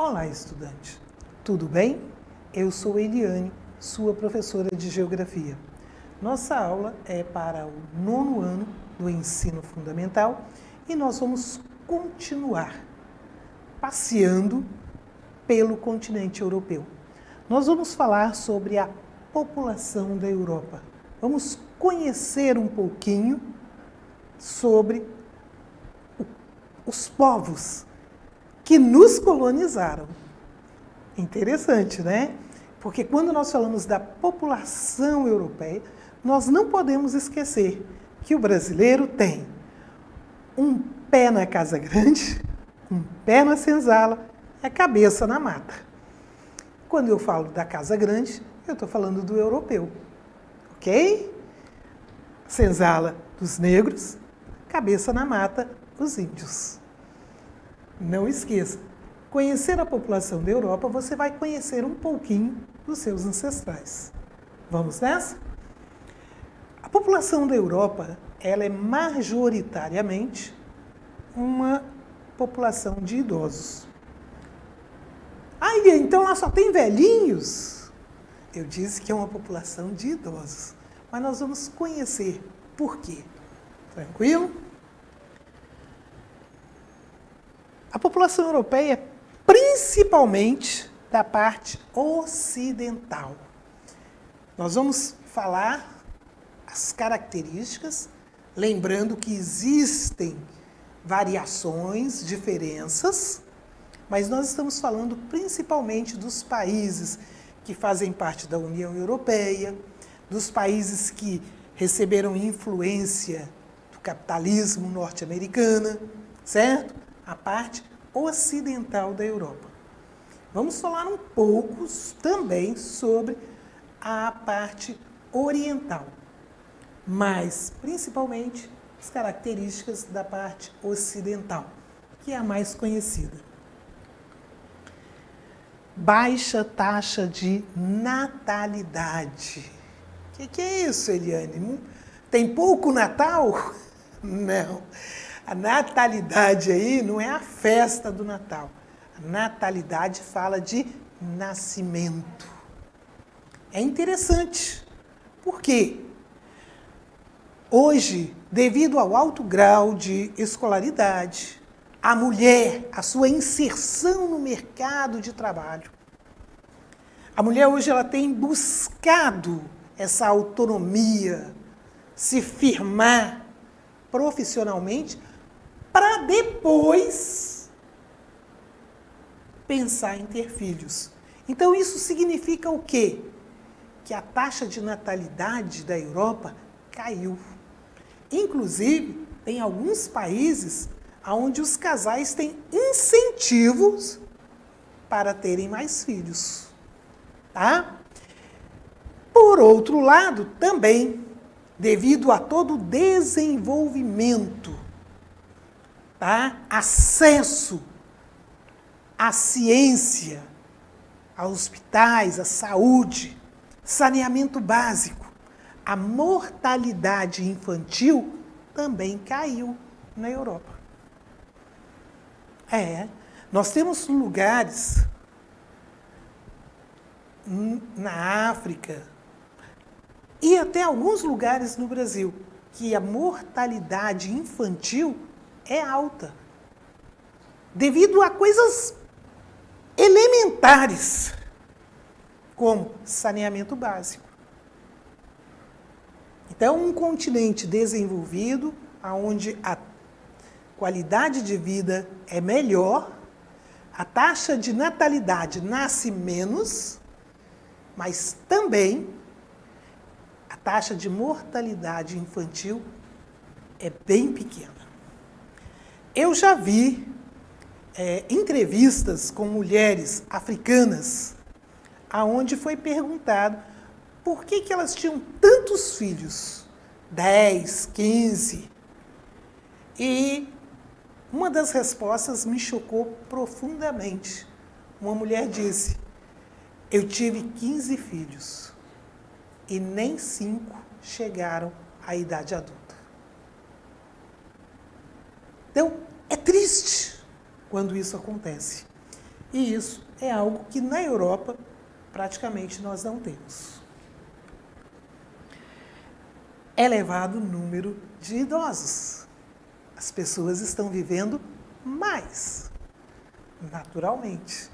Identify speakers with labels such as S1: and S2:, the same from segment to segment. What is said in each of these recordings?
S1: Olá, estudante. Tudo bem? Eu sou Eliane, sua professora de Geografia. Nossa aula é para o 9º ano do ensino fundamental e nós vamos continuar passeando pelo continente europeu. Nós vamos falar sobre a população da Europa. Vamos conhecer um pouquinho sobre os povos que nos colonizaram. Interessante, né? Porque quando nós falamos da população europeia, nós não podemos esquecer que o brasileiro tem um pé na casa grande, um pé na senzala e a cabeça na mata. Quando eu falo da casa grande, eu estou falando do europeu, ok? Senzala dos negros, cabeça na mata dos índios. Não esqueça, conhecer a população da Europa, você vai conhecer um pouquinho dos seus ancestrais. Vamos nessa? A população da Europa, ela é majoritariamente uma população de idosos. Então lá só tem velhinhos? Eu disse que é uma população de idosos, mas nós vamos conhecer por quê. Tranquilo? A população europeia, principalmente da parte ocidental. Nós vamos falar as características, lembrando que existem variações, diferenças, mas nós estamos falando principalmente dos países que fazem parte da União Europeia, dos países que receberam influência do capitalismo norte-americano, certo? A parte ocidental da Europa. Vamos falar um pouco também sobre a parte oriental, mas principalmente as características da parte ocidental, que é a mais conhecida. Baixa taxa de natalidade. O que é isso, Eliane? Tem pouco Natal? Não. A natalidade aí não é a festa do Natal. A natalidade fala de nascimento. É interessante. Por quê? Hoje, devido ao alto grau de escolaridade, a mulher, a sua inserção no mercado de trabalho, a mulher hoje ela tem buscado essa autonomia, se firmar profissionalmente, para depois pensar em ter filhos. Então, isso significa o quê? Que a taxa de natalidade da Europa caiu. Inclusive, tem alguns países onde os casais têm incentivos para terem mais filhos. Tá? Por outro lado, também, devido a todo o desenvolvimento, tá? Acesso à ciência, a hospitais, à saúde, saneamento básico, a mortalidade infantil também caiu na Europa. Nós temos lugares na África e até alguns lugares no Brasil que a mortalidade infantil é alta, devido a coisas elementares, como saneamento básico. Então, um continente desenvolvido, onde a qualidade de vida é melhor, a taxa de natalidade nasce menos, mas também a taxa de mortalidade infantil é bem pequena. Eu já vi entrevistas com mulheres africanas, aonde foi perguntado por que elas tinham tantos filhos, 10, 15. E uma das respostas me chocou profundamente. Uma mulher disse: eu tive 15 filhos e nem 5 chegaram à idade adulta. Então, é triste quando isso acontece. E isso é algo que na Europa praticamente nós não temos. Elevado número de idosos. As pessoas estão vivendo mais, naturalmente.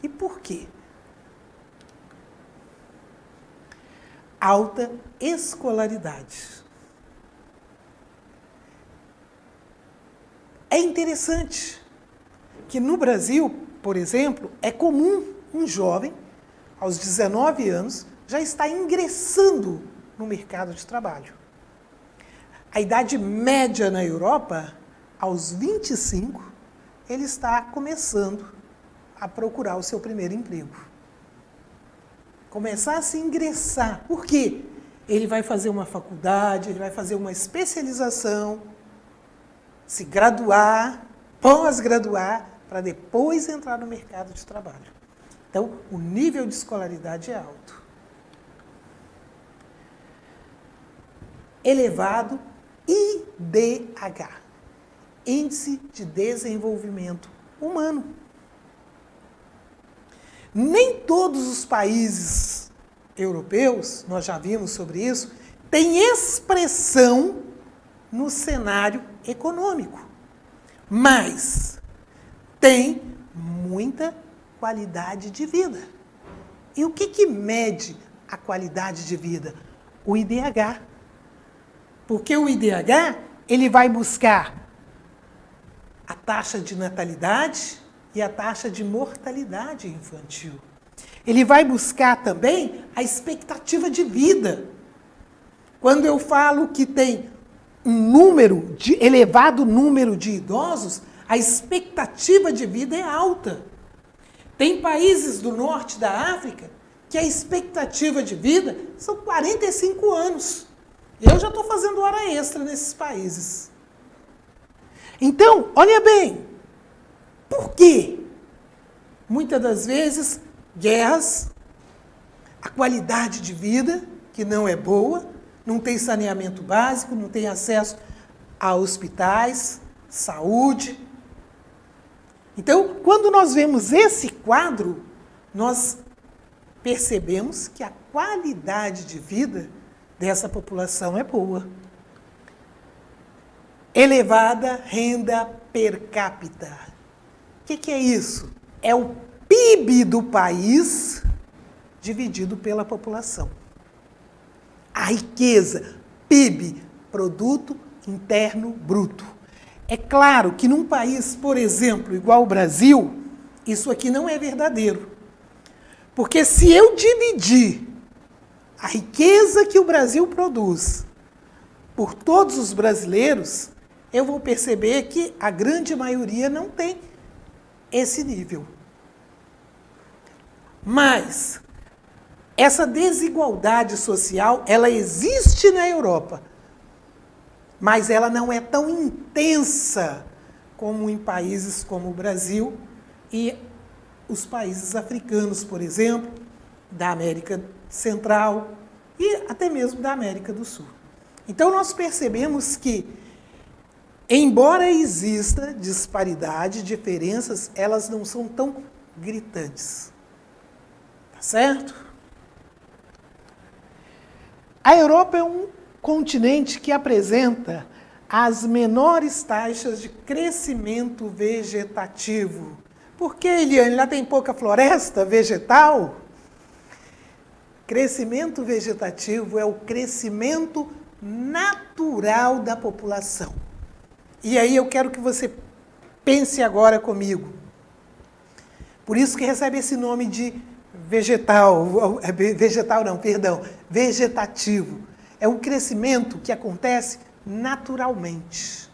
S1: E por quê? Alta escolaridade. É interessante que no Brasil, por exemplo, é comum um jovem, aos 19 anos, já estar ingressando no mercado de trabalho. A idade média na Europa, aos 25, ele está começando a procurar o seu primeiro emprego. Começar a se ingressar. Por quê? Ele vai fazer uma faculdade, ele vai fazer uma especialização, se graduar, pós-graduar, para depois entrar no mercado de trabalho. Então, o nível de escolaridade é alto. Elevado IDH, Índice de Desenvolvimento Humano. Nem todos os países europeus, nós já vimos sobre isso, têm expressão no cenário econômico, mas tem muita qualidade de vida. E o que mede a qualidade de vida? O IDH. Porque o IDH, ele vai buscar a taxa de natalidade e a taxa de mortalidade infantil. Ele vai buscar também a expectativa de vida. Quando eu falo que tem elevado número de idosos, a expectativa de vida é alta. Tem países do norte da África que a expectativa de vida são 45 anos. Eu já estou fazendo hora extra nesses países. Então, olha bem, por quê? Muitas das vezes, guerras, a qualidade de vida, que não é boa, não tem saneamento básico, não tem acesso a hospitais, saúde. Então, quando nós vemos esse quadro, nós percebemos que a qualidade de vida dessa população é boa. Elevada renda per capita. O que é isso? É o PIB do país dividido pela população. A riqueza, PIB, Produto Interno Bruto. É claro que num país, por exemplo, igual o Brasil, isso aqui não é verdadeiro. Porque se eu dividir a riqueza que o Brasil produz por todos os brasileiros, eu vou perceber que a grande maioria não tem esse nível. Mas essa desigualdade social, ela existe na Europa, mas ela não é tão intensa como em países como o Brasil e os países africanos, por exemplo, da América Central e até mesmo da América do Sul. Então, nós percebemos que, embora exista disparidade, diferenças, elas não são tão gritantes. Tá certo? A Europa é um continente que apresenta as menores taxas de crescimento vegetativo. Por que, Eliane? Lá tem pouca floresta vegetal? Crescimento vegetativo é o crescimento natural da população. E aí eu quero que você pense agora comigo. Por isso que recebe esse nome de vegetativo. É um crescimento que acontece naturalmente.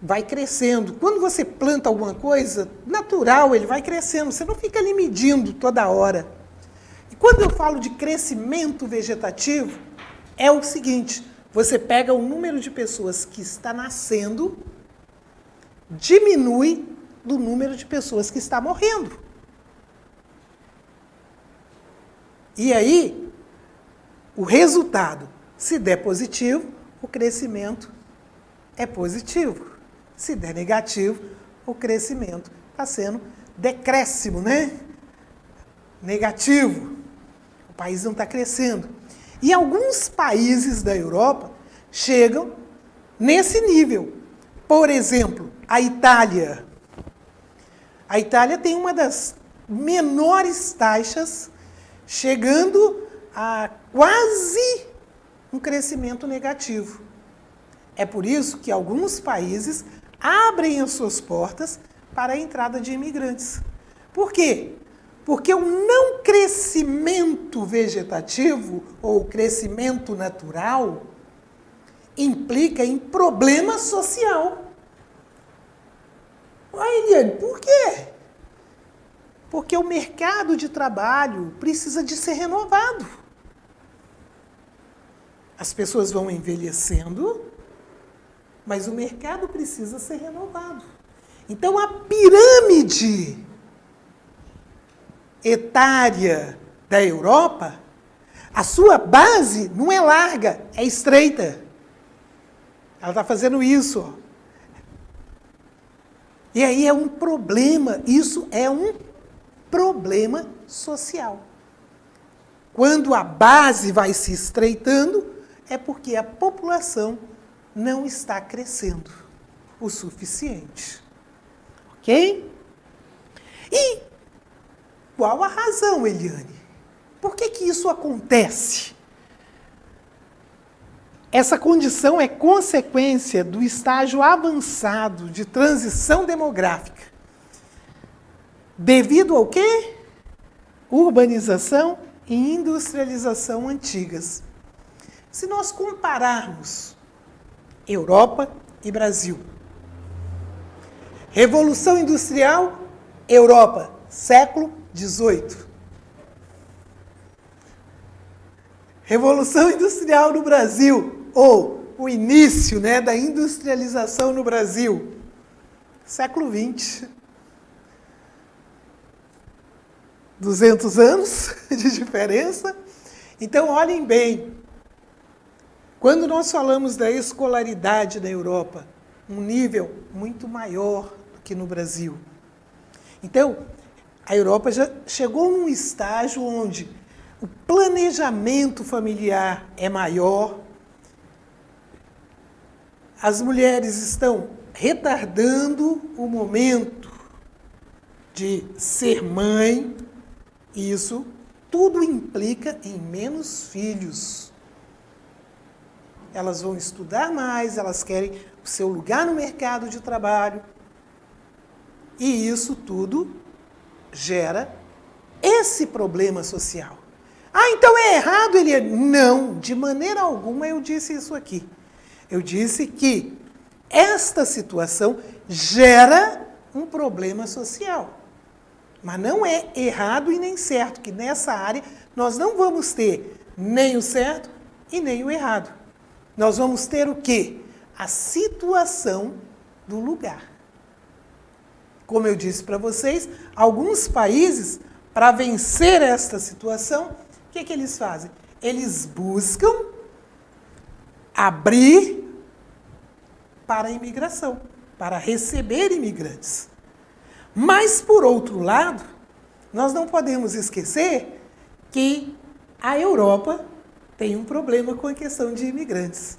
S1: Vai crescendo. Quando você planta alguma coisa, natural, ele vai crescendo. Você não fica ali medindo toda hora. E quando eu falo de crescimento vegetativo, é o seguinte: você pega o número de pessoas que está nascendo, diminui do número de pessoas que está morrendo. E aí, o resultado, se der positivo, o crescimento é positivo. Se der negativo, o crescimento está sendo decréscimo, né? Negativo. O país não está crescendo. E alguns países da Europa chegam nesse nível. Por exemplo, a Itália. A Itália tem uma das menores taxas, chegando a quase um crescimento negativo. É por isso que alguns países abrem as suas portas para a entrada de imigrantes. Por quê? Porque o não crescimento vegetativo ou crescimento natural implica em problema social. Eliane, por quê? Porque o mercado de trabalho precisa de ser renovado. As pessoas vão envelhecendo, mas o mercado precisa ser renovado. Então, a pirâmide etária da Europa, a sua base não é larga, é estreita. Ela está fazendo isso. Ó. E aí é um problema, isso é um problema social. Quando a base vai se estreitando, é porque a população não está crescendo o suficiente. Ok? E qual a razão, Eliane? Por que isso acontece? Essa condição é consequência do estágio avançado de transição demográfica. Devido ao quê? Urbanização e industrialização antigas. Se nós compararmos Europa e Brasil, Revolução Industrial, Europa, século XVIII. Revolução Industrial no Brasil, ou o início, né, da industrialização no Brasil, século XX. 200 anos de diferença. Então, olhem bem, quando nós falamos da escolaridade da Europa, um nível muito maior do que no Brasil. Então, a Europa já chegou num estágio onde o planejamento familiar é maior, as mulheres estão retardando o momento de ser mãe, e isso tudo implica em menos filhos. Elas vão estudar mais, elas querem o seu lugar no mercado de trabalho, e isso tudo gera esse problema social. Ah, então é errado, Eliane? Não, de maneira alguma eu disse isso aqui. Eu disse que esta situação gera um problema social. Mas não é errado e nem certo, que nessa área nós não vamos ter nem o certo e nem o errado. Nós vamos ter o quê? A situação do lugar. Como eu disse para vocês, alguns países, para vencer esta situação, o que eles fazem? Eles buscam abrir para a imigração, para receber imigrantes. Mas, por outro lado, nós não podemos esquecer que a Europa tem um problema com a questão de imigrantes.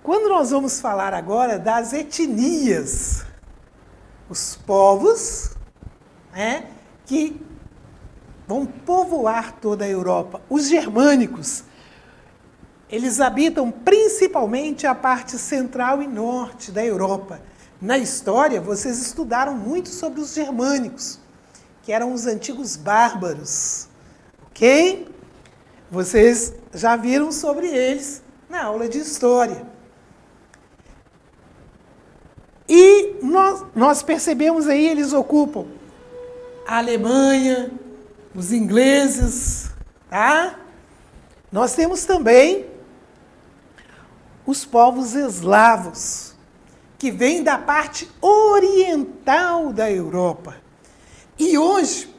S1: Quando nós vamos falar agora das etnias, os povos, né, que vão povoar toda a Europa, os germânicos, eles habitam principalmente a parte central e norte da Europa. Na história, vocês estudaram muito sobre os germânicos, que eram os antigos bárbaros, ok? Vocês já viram sobre eles na aula de história. E nós percebemos aí, eles ocupam a Alemanha, os ingleses, tá? Nós temos também os povos eslavos, que vêm da parte oriental da Europa. E hoje,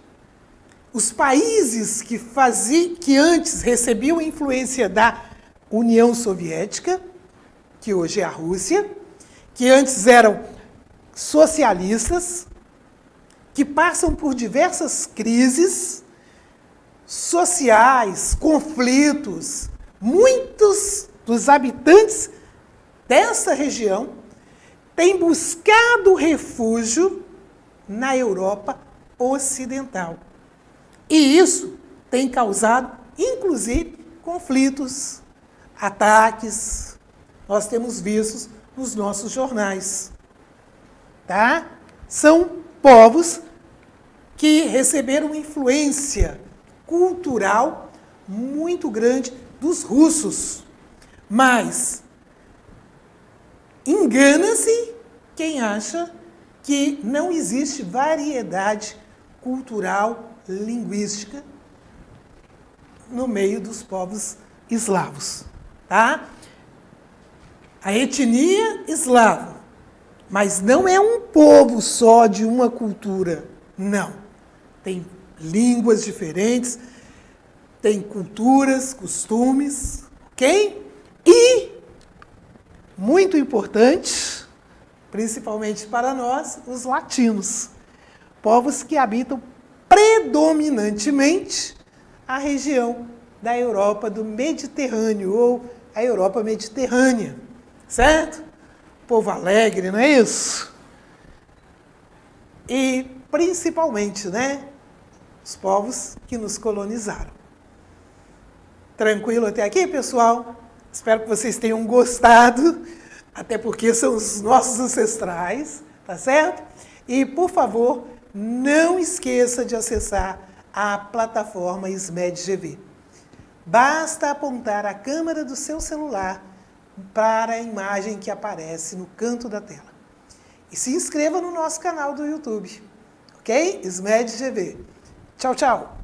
S1: os países que antes recebiam influência da União Soviética, que hoje é a Rússia, que antes eram socialistas que passam por diversas crises sociais, conflitos. Muitos dos habitantes dessa região têm buscado refúgio na Europa Ocidental. E isso tem causado, inclusive, conflitos, ataques. Nós temos visto nos nossos jornais. Tá? São povos que receberam influência cultural muito grande dos russos. Mas engana-se quem acha que não existe variedade cultural, linguística no meio dos povos eslavos. Tá? A etnia eslava, mas não é um povo só de uma cultura, não. Tem línguas diferentes, tem culturas, costumes, ok? E, muito importante, principalmente para nós, os latinos, povos que habitam predominantemente a região da Europa do Mediterrâneo, ou a Europa mediterrânea, certo? Povo alegre, não é isso? E, principalmente, né, os povos que nos colonizaram. Tranquilo até aqui, pessoal? Espero que vocês tenham gostado, até porque são os nossos ancestrais, tá certo? E, por favor, não esqueça de acessar a plataforma SMED-GV. Basta apontar a câmera do seu celular para a imagem que aparece no canto da tela. E se inscreva no nosso canal do YouTube, ok? SMED-GV. Tchau, tchau!